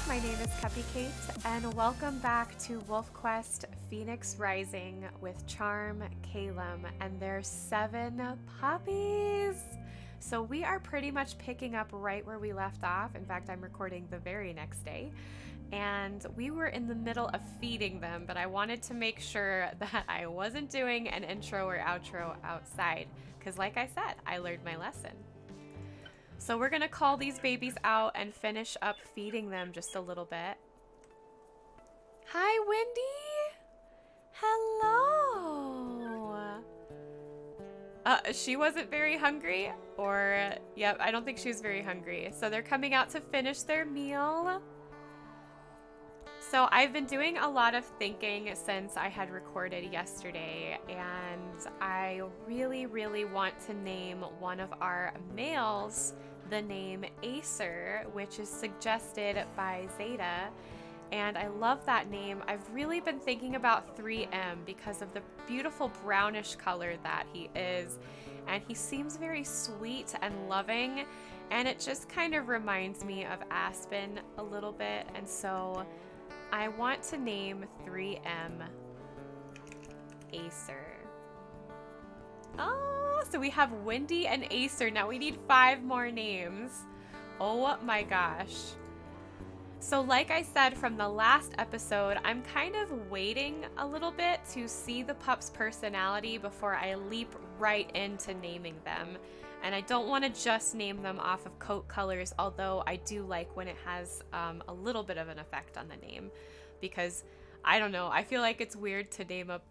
my name is Cupicate, and welcome back to WolfQuest Phoenix Rising with Charm, Calum, and their 7 puppies. So we are pretty much picking up right where we left off. In fact, I'm recording the very next day. And we were in the middle of feeding them, but I wanted to make sure that I wasn't doing an intro or outro outside, because like I said, I learned my lesson. So we're gonna call these babies out and finish up feeding them just a little bit. Hi, Wendy! Hello! She wasn't very hungry, or, yep, I don't think she was very hungry. So they're coming out to finish their meal. So I've been doing a lot of thinking since I had recorded yesterday, and I really want to name one of our males the name Acer, which is suggested by Zeta, and I love that name. I've really been thinking about 3M because of the beautiful brownish color that he is, and he seems very sweet and loving, and it just kind of reminds me of Aspen a little bit, and so I want to name 3M Acer. Oh, so we have Wendy and Acer. Now we need 5 more names. Oh my gosh. So like I said from the last episode, I'm kind of waiting a little bit to see the pup's personality before I leap right into naming them. And I don't want to just name them off of coat colors, although I do like when it has a little bit of an effect on the name. Because, I don't know, I feel like it's weird to name a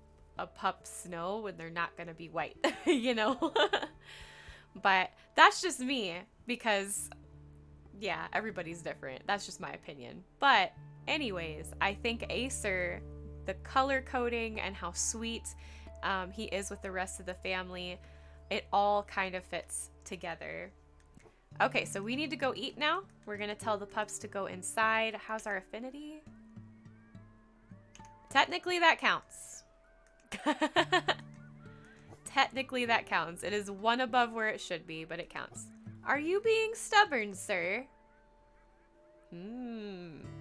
pup Snow when they're not going to be white, you know? But that's just me, because, yeah, everybody's different. That's just my opinion. But anyways, I think Acer, the color coding and how sweet he is with the rest of the family, it all kind of fits together. Okay, so we need to go eat now. We're going to tell the pups to go inside. How's our affinity? Technically, that counts. Technically, that counts. It is 1 above where it should be, but it counts. Are you being stubborn, sir?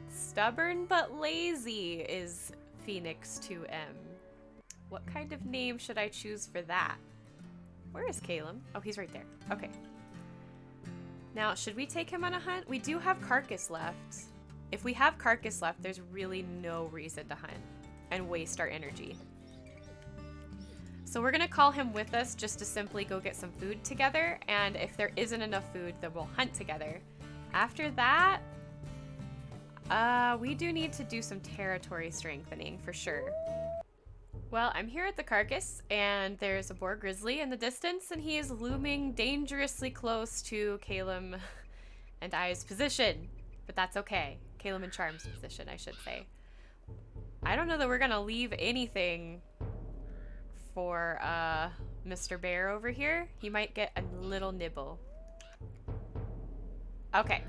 Stubborn but lazy is Phoenix 2M. What kind of name should I choose for that? Where is Calum? Oh, he's right there. Okay. Now, should we take him on a hunt? We do have Carcass left. If we have Carcass left, there's really no reason to hunt and waste our energy. So we're gonna call him with us just to simply go get some food together, and if there isn't enough food, then we'll hunt together. After that, we do need to do some territory strengthening for sure. Well, I'm here at the carcass, and there's a boar grizzly in the distance, and he is looming dangerously close to Calum and I's position, but that's okay. Calum and Charm's position, I should say. I don't know that we're gonna leave anything for Mr. Bear over here. He might get a little nibble. Okay,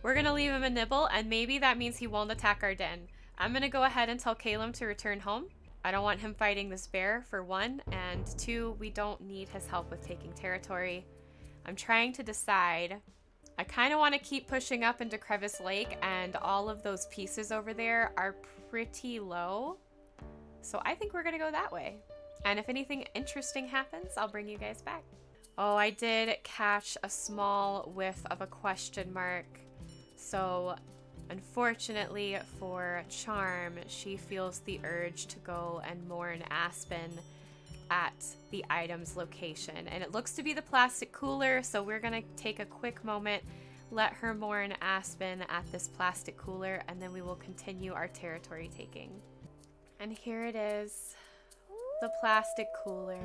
we're gonna leave him a nibble, and maybe that means he won't attack our den. I'm gonna go ahead and tell Calum to return home. I don't want him fighting this bear, for 1, and 2, we don't need his help with taking territory. I'm trying to decide. I kind of want to keep pushing up into Crevice Lake, and all of those pieces over there are pretty low. So I think we're gonna go that way. And if anything interesting happens, I'll bring you guys back. Oh, I did catch a small whiff of a question mark. So unfortunately for Charm, she feels the urge to go and mourn Aspen at the item's location. And it looks to be the plastic cooler, so we're gonna take a quick moment, let her mourn Aspen at this plastic cooler, and then we will continue our territory taking. And here it is. The plastic cooler.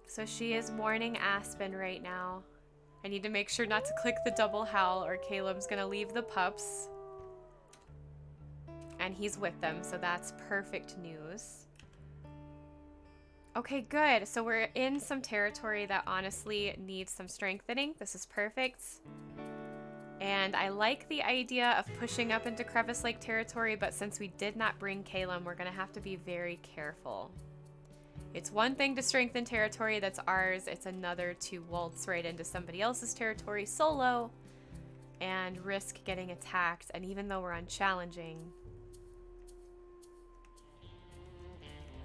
So she is mourning Aspen right now. I need to make sure not to click the double howl or Caleb's gonna leave the pups. And he's with them, so that's perfect news. Okay, good. So we're in some territory that honestly needs some strengthening. This is perfect. And I like the idea of pushing up into Crevice Lake territory, but since we did not bring Calum, we're gonna have to be very careful. It's one thing to strengthen territory that's ours, it's another to waltz right into somebody else's territory solo and risk getting attacked. And even though we're unchallenging,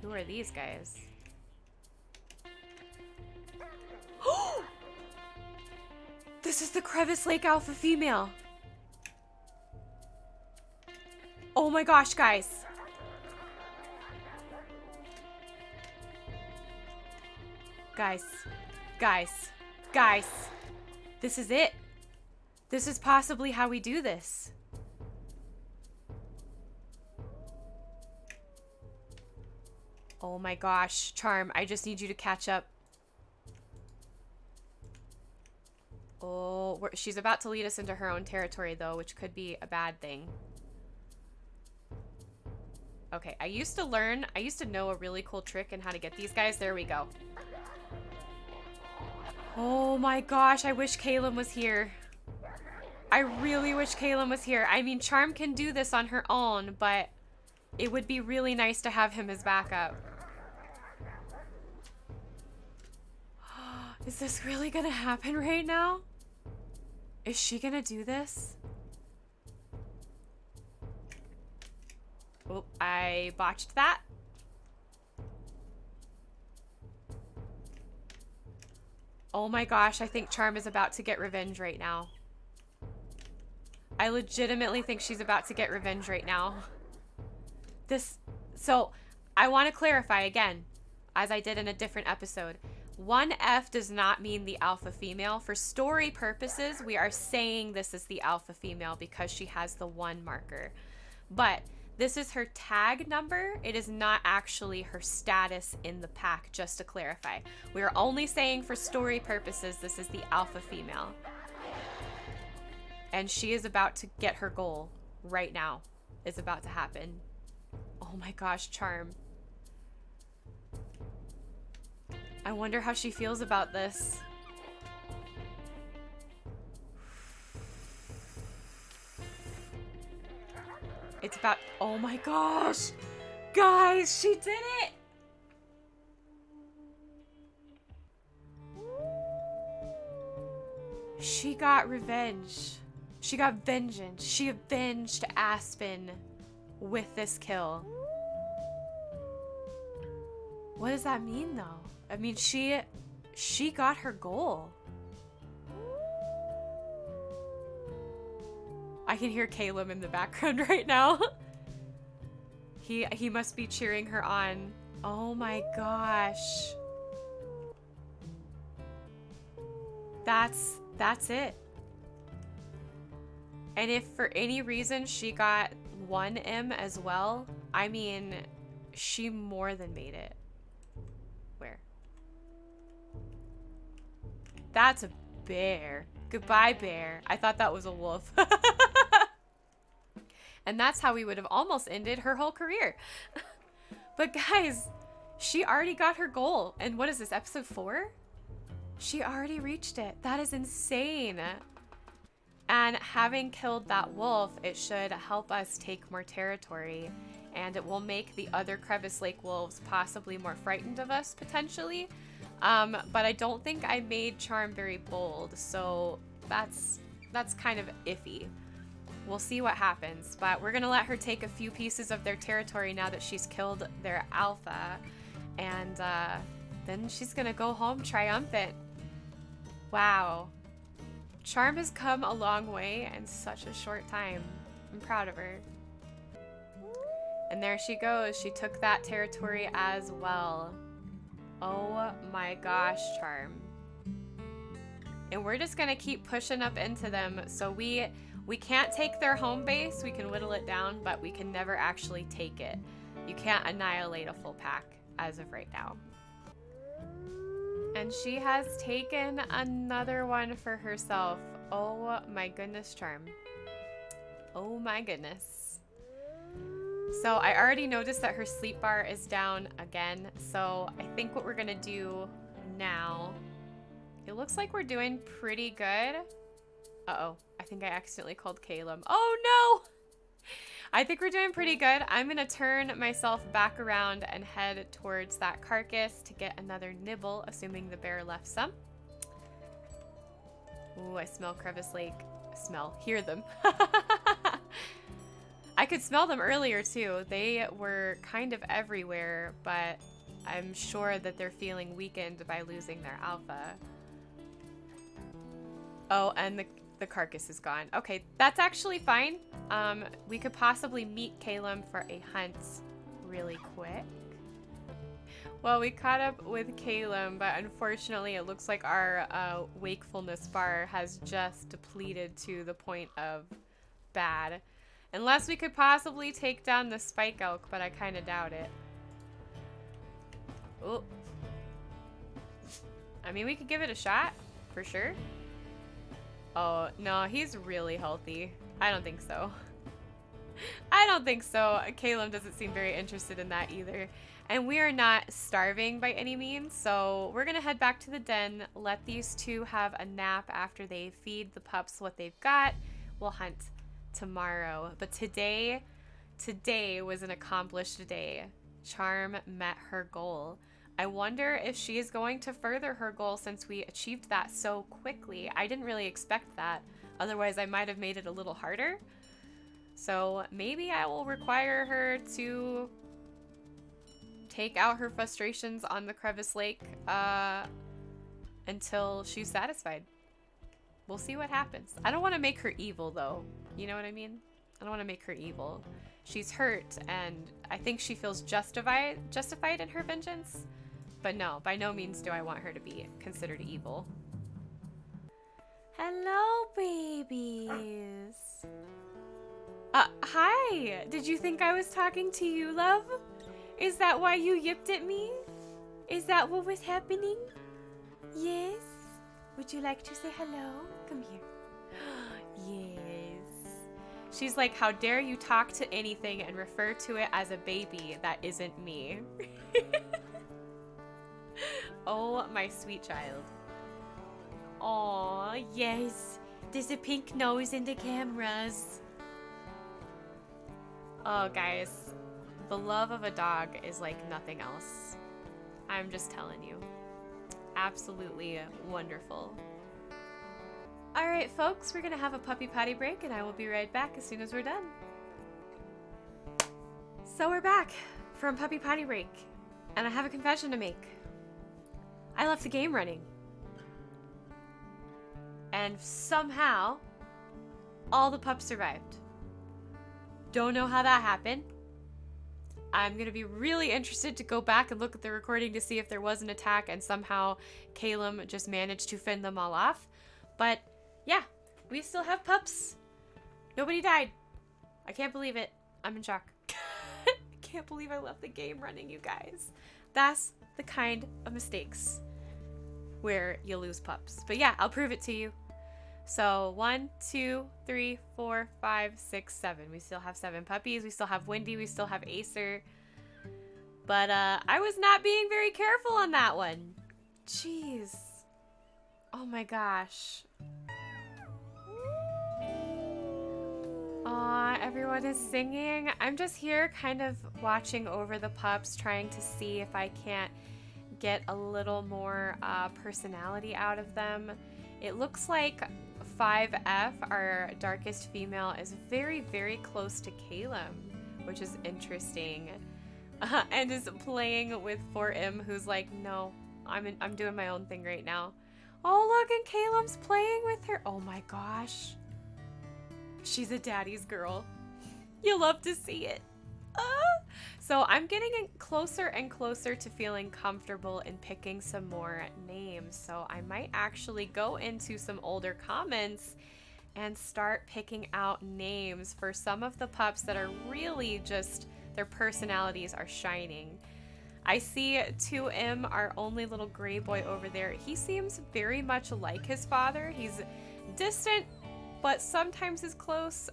who are these guys? This is the Crevice Lake alpha female. Oh my gosh, guys. Guys. This is it. This is possibly how we do this. Oh my gosh, Charm, I just need you to catch up. Oh, she's about to lead us into her own territory though, which could be a bad thing. Okay, I used to know a really cool trick in how to get these guys. There we go. Oh my gosh, I wish Caleb was here. I really wish Caleb was here. I mean, Charm can do this on her own, but it would be really nice to have him as backup. Is this really gonna happen right now? Is she gonna do this? Oh, I botched that. Oh my gosh, I think Charm is about to get revenge right now. I legitimately think she's about to get revenge right now. So, I want to clarify again, as I did in a different episode. 1F does not mean the alpha female. For story purposes, we are saying this is the alpha female because she has the 1 marker. But this is her tag number. It is not actually her status in the pack, just to clarify. We are only saying for story purposes this is the alpha female. And she is about to get her goal right now. It's about to happen. Oh my gosh, Charm. I wonder how she feels about this. It's about, oh my gosh. Guys, she did it. She got revenge. She got vengeance. She avenged Aspen with this kill. What does that mean though? I mean, she got her goal. I can hear Caleb in the background right now. He must be cheering her on. Oh my gosh. That's it. And if for any reason she got 1M as well, I mean, she more than made it. Where? That's a bear. Goodbye, bear. I thought that was a wolf. And that's how we would have almost ended her whole career. But guys, she already got her goal. And what is this, episode 4? She already reached it. That is insane. And having killed that wolf, it should help us take more territory. And it will make the other Crevice Lake wolves possibly more frightened of us, potentially. But I don't think I made Charm very bold, so that's kind of iffy. We'll see what happens, but we're gonna let her take a few pieces of their territory now that she's killed their alpha, and then she's gonna go home triumphant. Wow. Charm has come a long way in such a short time. I'm proud of her. And there she goes. She took that territory as well. Oh my gosh, Charm. And we're just gonna keep pushing up into them. So we can't take their home base. We can whittle it down, but we can never actually take it. You can't annihilate a full pack as of right now. And she has taken another one for herself. Oh my goodness, Charm. Oh my goodness. So I already noticed that her sleep bar is down again. So I think what we're gonna do now, it looks like we're doing pretty good. Uh-oh, I think I accidentally called Caleb. Oh no! I think we're doing pretty good. I'm gonna turn myself back around and head towards that carcass to get another nibble, assuming the bear left some. Ooh, I smell Crevice Lake hear them. I could smell them earlier too. They were kind of everywhere, but I'm sure that they're feeling weakened by losing their alpha. Oh, and the carcass is gone. Okay, that's actually fine. We could possibly meet Calum for a hunt really quick. Well, we caught up with Calum, but unfortunately it looks like our wakefulness bar has just depleted to the point of bad. Unless we could possibly take down the spike elk, but I kind of doubt it. Oh. I mean, we could give it a shot, for sure. Oh, no, he's really healthy. I don't think so. I don't think so. Calum doesn't seem very interested in that either. And we are not starving by any means, so we're going to head back to the den, let these two have a nap after they feed the pups what they've got. We'll hunt tomorrow. But today was an accomplished day. Charm met her goal. I wonder if she is going to further her goal since we achieved that so quickly. I didn't really expect that. Otherwise, I might have made it a little harder. So maybe I will require her to take out her frustrations on the Crevice Lake until she's satisfied. We'll see what happens. I don't want to make her evil, though. You know what I mean? I don't want to make her evil. She's hurt, and I think she feels justified in her vengeance. But no, by no means do I want her to be considered evil. Hello, babies. Hi. Did you think I was talking to you, love? Is that why you yipped at me? Is that what was happening? Yes? Would you like to say hello? Come here. Yes. She's like, how dare you talk to anything and refer to it as a baby that isn't me. Oh, my sweet child. Aw, yes. There's a pink nose in the cameras. Oh, guys. The love of a dog is like nothing else. I'm just telling you. Absolutely wonderful. Alright, folks, we're gonna have a puppy potty break and I will be right back as soon as we're done. So we're back from puppy potty break, and I have a confession to make. I left the game running. And somehow, all the pups survived. Don't know how that happened. I'm going to be really interested to go back and look at the recording to see if there was an attack and somehow Calum just managed to fend them all off. But yeah, we still have pups. Nobody died. I can't believe it. I'm in shock. I can't believe I left the game running, you guys. That's the kind of mistakes where you lose pups. But yeah, I'll prove it to you. So 1, 2, 3, 4, 5, 6, 7. We still have 7 puppies. We still have Wendy. We still have Acer. But I was not being very careful on that one. Jeez. Oh my gosh. Aw, everyone is singing. I'm just here kind of watching over the pups, trying to see if I can't get a little more personality out of them. It looks like 5F, our darkest female, is very, very close to Calum, which is interesting. And is playing with 4M, who's like, no, I'm doing my own thing right now. Oh, look, and Calum's playing with her. Oh my gosh. She's a daddy's girl. You love to see it. So I'm getting closer and closer to feeling comfortable in picking some more names. So I might actually go into some older comments and start picking out names for some of the pups that are really just, their personalities are shining. I see 2M, our only little gray boy over there. He seems very much like his father. He's distant, but sometimes is close.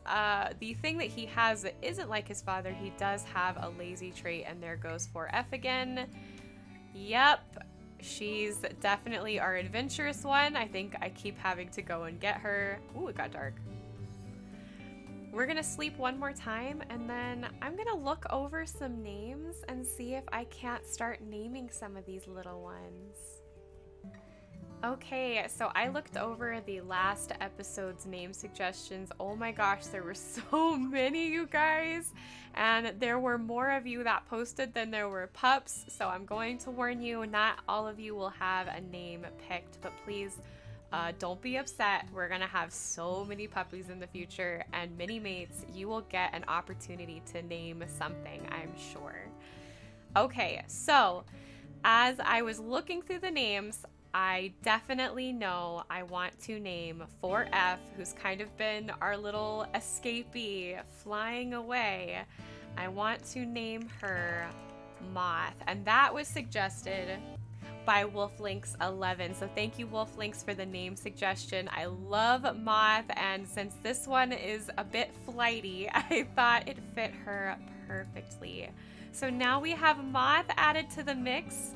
The thing that he has that isn't like his father, he does have a lazy trait, and there goes 4F again. Yep, she's definitely our adventurous one. I think I keep having to go and get her. Ooh, it got dark. We're gonna sleep one more time, and then I'm gonna look over some names and see if I can't start naming some of these little ones. Okay, so I looked over the last episode's name suggestions. Oh my gosh, there were so many, you guys. And there were more of you that posted than there were pups. So I'm going to warn you, not all of you will have a name picked, but please don't be upset. We're going to have so many puppies in the future, and mini mates, you will get an opportunity to name something, I'm sure. Okay, so as I was looking through the names, I definitely know I want to name 4F, who's kind of been our little escapee flying away. I want to name her Moth, and that was suggested by WolfLinks11. So thank you, WolfLinks, for the name suggestion. I love Moth, and since this one is a bit flighty, I thought it fit her perfectly. So now we have Moth added to the mix.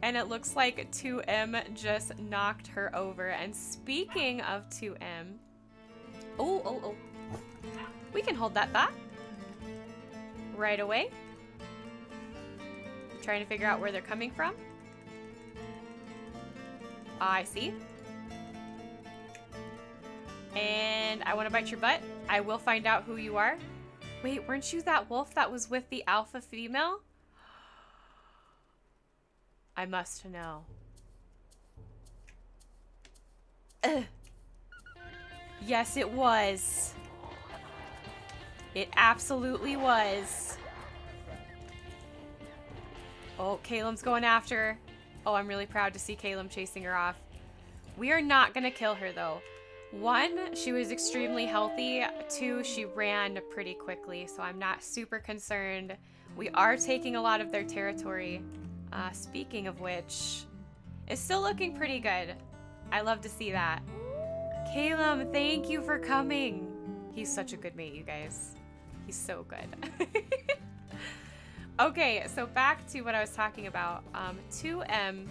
And it looks like 2M just knocked her over. And speaking of 2M, oh, we can hold that thought right away. Trying to figure out where they're coming from. I see. And I want to bite your butt. I will find out who you are. Wait, weren't you that wolf that was with the alpha female? I must know. Yes, it was. It absolutely was. Oh, Caleb's going after her. Oh, I'm really proud to see Caleb chasing her off. We are not going to kill her, though. 1, she was extremely healthy. 2, she ran pretty quickly, so I'm not super concerned. We are taking a lot of their territory. Speaking of which, it's still looking pretty good. I love to see that. Caleb, thank you for coming. He's such a good mate, you guys. He's so good. Okay, so back to what I was talking about. 2M,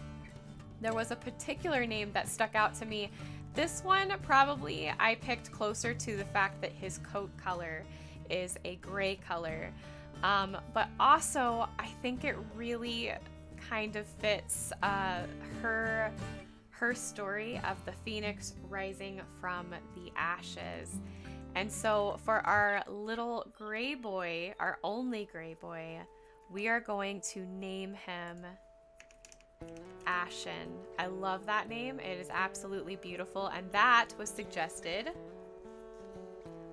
there was a particular name that stuck out to me. This one probably I picked closer to the fact that his coat color is a gray color. But also, I think it really kind of fits her story of the phoenix rising from the ashes. And so for our little gray boy, our only gray boy, we are going to name him Ashen. I love that name. It is absolutely beautiful, and that was suggested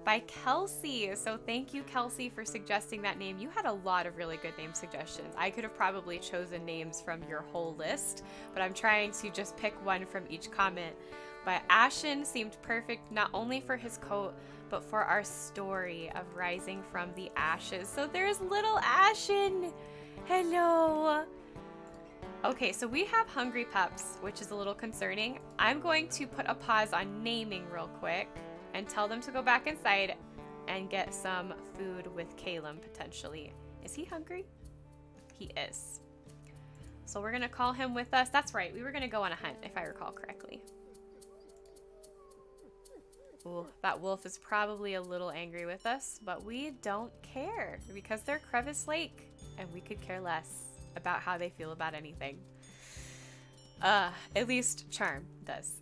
by Kelsey. So thank you, Kelsey, for suggesting that name. You had a lot of really good name suggestions. I could have probably chosen names from your whole list, but I'm trying to just pick one from each comment. But Ashen seemed perfect, not only for his coat, but for our story of rising from the ashes. So there's little Ashen. Hello. Okay, so we have hungry pups, which is a little concerning. I'm going to put a pause on naming real quick and tell them to go back inside and get some food with Caleb, potentially. Is he hungry? He is. So we're gonna call him with us. That's right, we were gonna go on a hunt, if I recall correctly. Ooh, that wolf is probably a little angry with us, but we don't care because they're Crevice Lake, and we could care less about how they feel about anything. At least Charm does.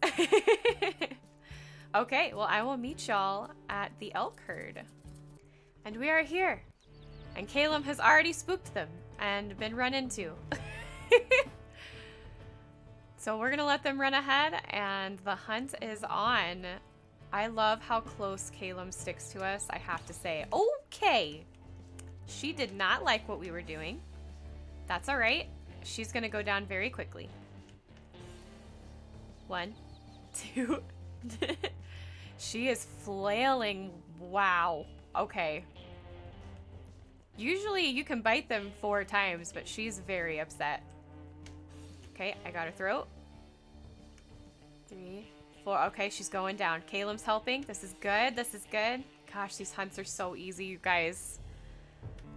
Okay, well, I will meet y'all at the elk herd. And we are here. And Caleb has already spooked them and been run into. So we're gonna let them run ahead, and the hunt is on. I love how close Caleb sticks to us, I have to say. Okay. She did not like what we were doing. That's all right. She's gonna go down very quickly. 1, 2. She is flailing. Wow. Okay. Usually you can bite them 4 times, but she's very upset. Okay, I got her throat. 3, 4. Okay, she's going down. Caleb's helping. This is good. This is good. Gosh, these hunts are so easy, you guys.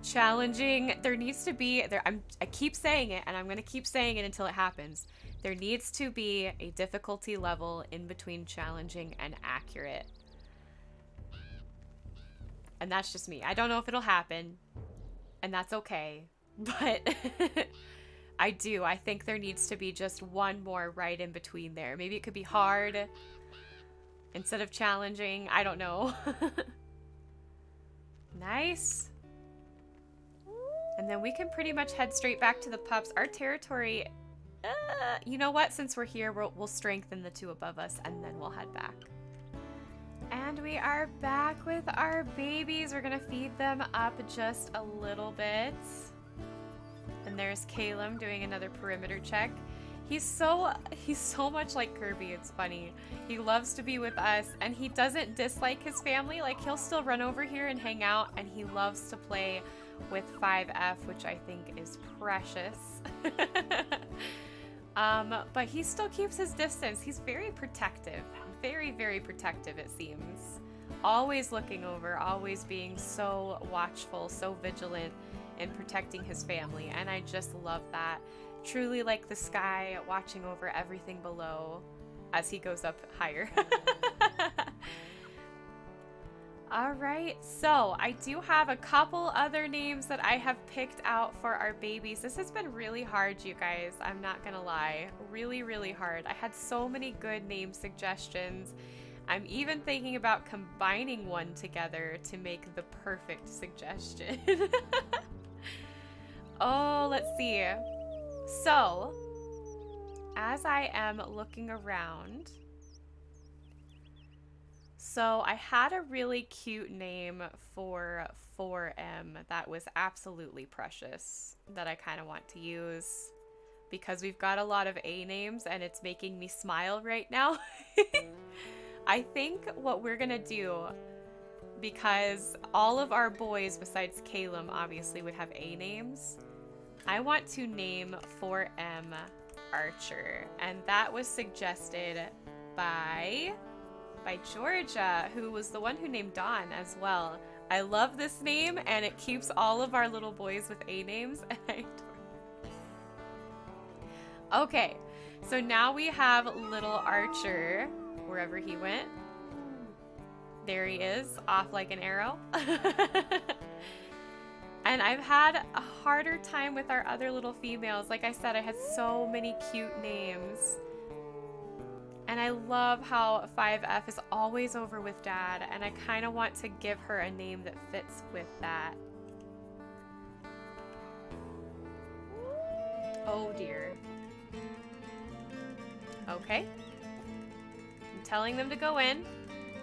Challenging. There needs to be I keep saying it, and I'm gonna keep saying it until it happens. There needs to be a difficulty level in between challenging and accurate. And that's just me. I don't know if it'll happen, and that's okay. But I do. I think there needs to be just one more right in between there. Maybe it could be hard instead of challenging. I don't know. Nice. And then we can pretty much head straight back to the pups. Our territory, you know what? Since we're here, we'll strengthen the two above us and then we'll head back. And we are back with our babies. We're gonna feed them up just a little bit. And there's Caleb doing another perimeter check. He's so much like Kirby, it's funny. He loves to be with us and he doesn't dislike his family. Like, he'll still run over here and hang out, and he loves to play with 5F, which I think is precious. But he still keeps his distance. He's very protective. Very, very protective, it seems. Always looking over, always being so watchful, so vigilant in protecting his family. And I just love that. Truly like the sky, watching over everything below as he goes up higher. All right, so I do have a couple other names that I have picked out for our babies. This has been really hard, you guys. I'm not gonna lie. Really, really hard. I had so many good name suggestions. I'm even thinking about combining one together to make the perfect suggestion. Oh, let's see. So, as I am looking around, so I had a really cute name for 4M that was absolutely precious that I kind of want to use because we've got a lot of A names and it's making me smile right now. I think what we're gonna do, because all of our boys besides Caleb obviously would have A names, I want to name 4M Archer, and that was suggested by Georgia, who was the one who named Dawn as well. I love this name, and it keeps all of our little boys with A names. Okay, so now we have little Archer, wherever he went. There he is, off like an arrow. And I've had a harder time with our other little females. Like I said, I had so many cute names. And I love how 5F is always over with Dad, and I kind of want to give her a name that fits with that. Oh dear. Okay. I'm telling them to go in.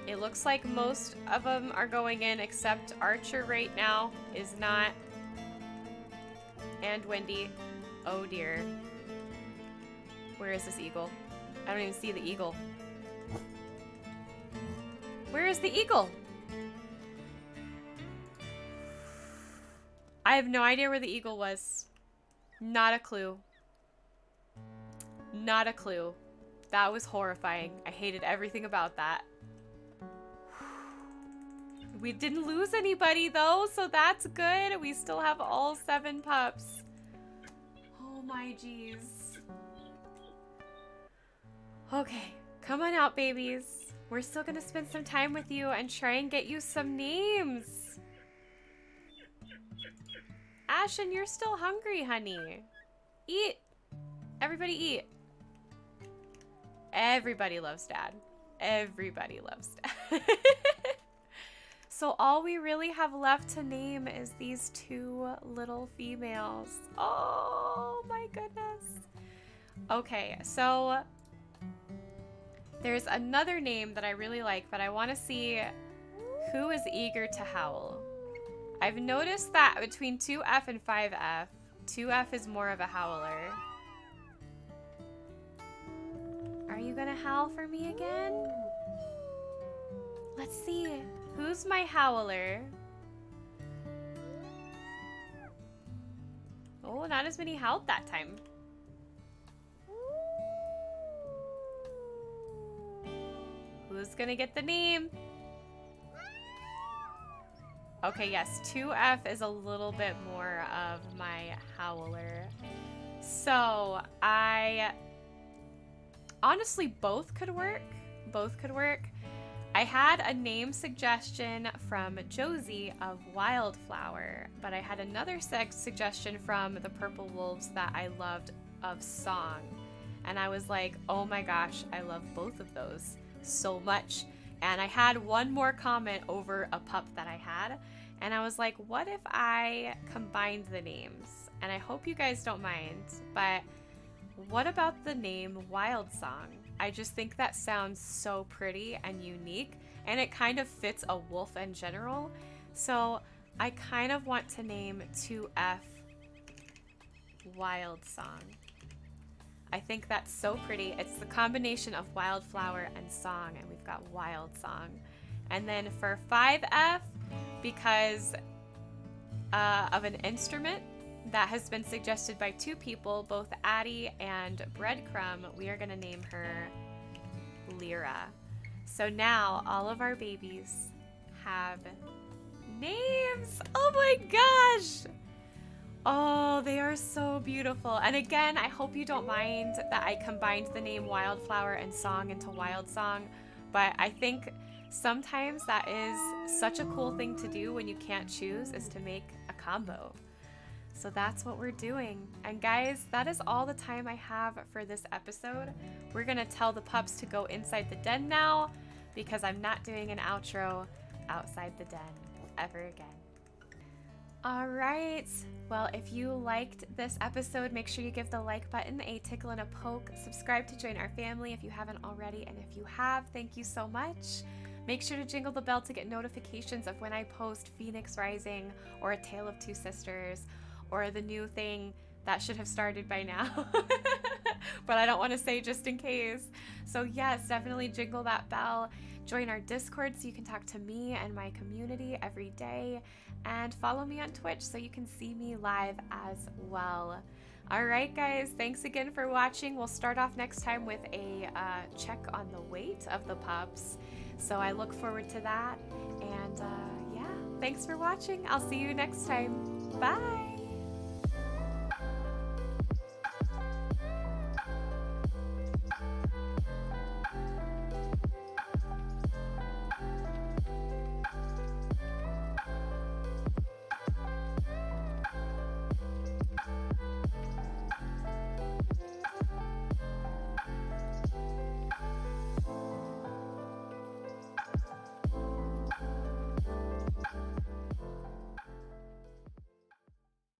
It looks like most of them are going in, except Archer right now is not. And Wendy. Oh dear. Where is this eagle? I don't even see the eagle. Where is the eagle? I have no idea where the eagle was. Not a clue. Not a clue. That was horrifying. I hated everything about that. We didn't lose anybody though, so that's good. We still have all 7 pups. Oh my geez. Okay, come on out, babies. We're still gonna spend some time with you and try and get you some names. Ashen, you're still hungry, honey. Eat. Everybody eat. Everybody loves Dad. Everybody loves Dad. So all we really have left to name is these 2 little females. Oh my goodness. Okay, so there's another name that I really like, but I want to see who is eager to howl. I've noticed that between 2F and 5F, 2F is more of a howler. Are you gonna howl for me again? Let's see. Who's my howler? Oh, not as many howled that time. Who's gonna get the name? Okay, yes, 2F is a little bit more of my howler. So, honestly, both could work. Both could work. I had a name suggestion from Josie of Wildflower, but I had another suggestion from the Purple Wolves that I loved of Song. And I was like, oh my gosh, I love both of those so much. And I had one more comment over a pup that I had. And I was like, what if I combined the names? And I hope you guys don't mind, but what about the name Wild Song? I just think that sounds so pretty and unique, and it kind of fits a wolf in general. So I kind of want to name 2F Wild Song. I think that's so pretty. It's the combination of Wildflower and Song, and we've got Wild Song. And then for 5F, because of an instrument that has been suggested by 2 people, both Addie and Breadcrumb, we are going to name her Lyra. So now all of our babies have names. Oh my gosh! Oh, they are so beautiful. And again, I hope you don't mind that I combined the name Wildflower and Song into Wild Song, but I think sometimes that is such a cool thing to do when you can't choose, is to make a combo. So that's what we're doing. And guys, that is all the time I have for this episode. We're gonna tell the pups to go inside the den now, because I'm not doing an outro outside the den ever again. All right, well, if you liked this episode, make sure you give the like button a tickle and a poke. Subscribe to join our family if you haven't already, and if you have, thank you so much. Make sure to jingle the bell to get notifications of when I post Phoenix Rising or A Tale of Two Sisters, or the new thing that should have started by now, but I don't want to say just in case. So yes, definitely jingle that bell. Join our Discord so you can talk to me and my community every day, and follow me on Twitch so you can see me live as well. All right, guys, thanks again for watching. We'll start off next time with a check on the weight of the pups. So I look forward to that. And yeah, thanks for watching. I'll see you next time. Bye.